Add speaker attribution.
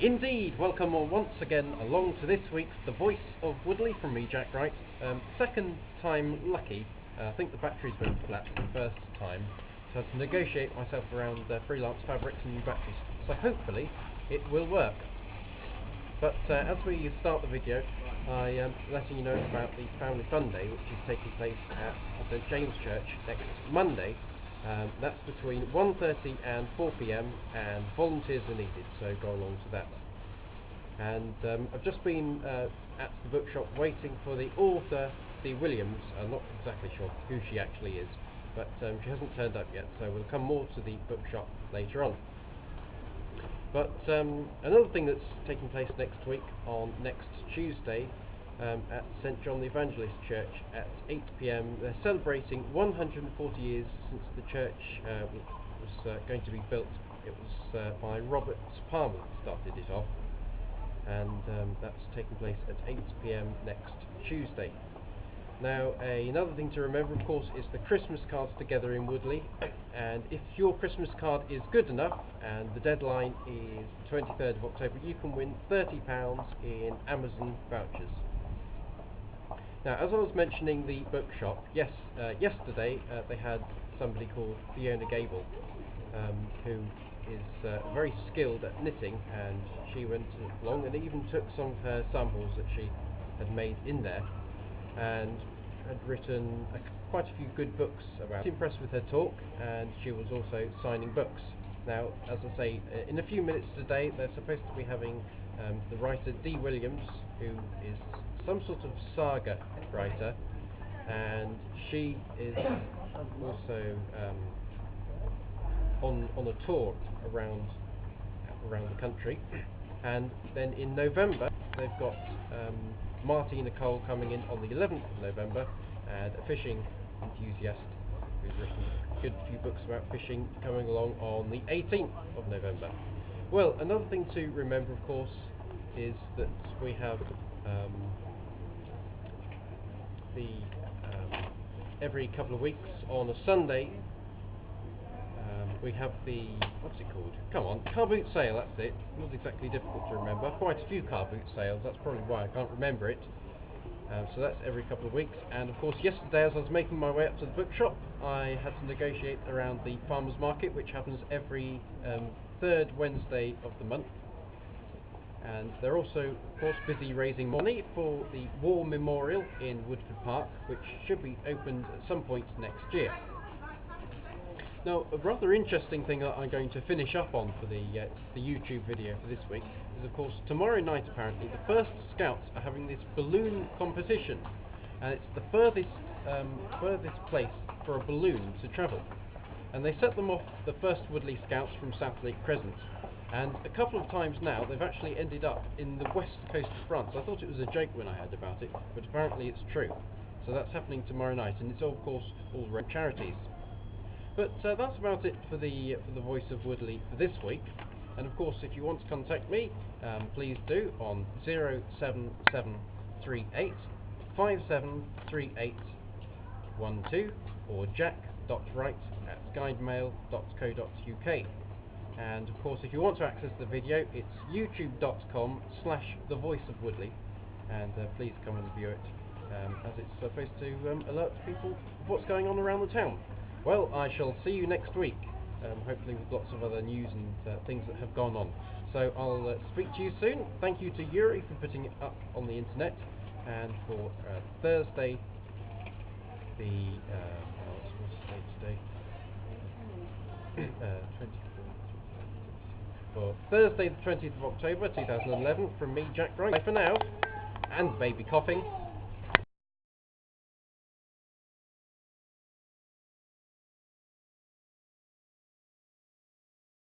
Speaker 1: Indeed, welcome once again along to this week's The Voice of Woodley from me, Jack Wright. Second time lucky. I think the batteries went flat the first time, so I had to negotiate myself around freelance fabrics and new batteries. So hopefully it will work. But as we start the video, I am letting you know about the Family Fun Day, which is taking place at St James Church next Monday. That's between 1:30 and 4 PM, and volunteers are needed, so go along to that. And I've just been at the bookshop waiting for the author, Dee Williams. I'm not exactly sure who she actually is, but she hasn't turned up yet, so we'll come more to the bookshop later on. But another thing that's taking place next week, on next Tuesday, at St John the Evangelist Church at 8 PM, they're celebrating 140 years since the church was going to be built. It was by Robert Palmer that started it off, and that's taking place at 8 PM next Tuesday. Now, another thing to remember, of course, is the Christmas cards together in Woodley, and if your Christmas card is good enough, and the deadline is 23rd of October, you can win £30 in Amazon vouchers. Now, as I was mentioning the bookshop, yesterday they had somebody called Fiona Gable, who is very skilled at knitting, and she went along and even took some of her samples that she had made in there, and had written quite a few good books about. I was impressed with her talk, and she was also signing books. Now, as I say, in a few minutes today, they're supposed to be having the writer Dee Williams, who is some sort of saga writer, and she is also on a tour around the country. And then in November, they've got Martina Cole coming in on the 11th of November, and a fishing enthusiast who's written a good few books about fishing coming along on the 18th of November. Well, another thing to remember, of course, is that we have every couple of weeks on a Sunday we have the, what's it called? Come on, car boot sale, that's it. Not exactly difficult to remember. Quite a few car boot sales, that's probably why I can't remember it. So that's every couple of weeks. And of course, yesterday, as I was making my way up to the bookshop, I had to negotiate around the farmers market, which happens every third Wednesday of the month. And they're also, of course, busy raising money for the War Memorial in Woodford Park, which should be opened at some point next year. Now, a rather interesting thing that I'm going to finish up on for the YouTube video for this week is, of course, tomorrow night apparently the first Scouts are having this balloon competition, and it's the furthest place for a balloon to travel. And they set them off, the first Woodley Scouts, from South Lake Crescent, and a couple of times now they've actually ended up in the west coast of France. I thought it was a joke when I heard about it, but apparently it's true. So that's happening tomorrow night, and it's of course all around charities. But that's about it for the Voice of Woodley for this week. And of course, if you want to contact me, please do on 07738 573812 or jack.wright@guidemail.co.uk. And of course, if you want to access the video, it's youtube.com/thevoiceofwoodley, and please come and view it, as it's supposed to alert people of what's going on around the town. Well, I shall see you next week, hopefully with lots of other news and things that have gone on. So I'll speak to you soon. Thank you to Yuri for putting it up on the internet, and for Thursday, what's the date today? For Thursday the 20th of October 2011, from me, Jack Wright. Bye for now, and baby coughing.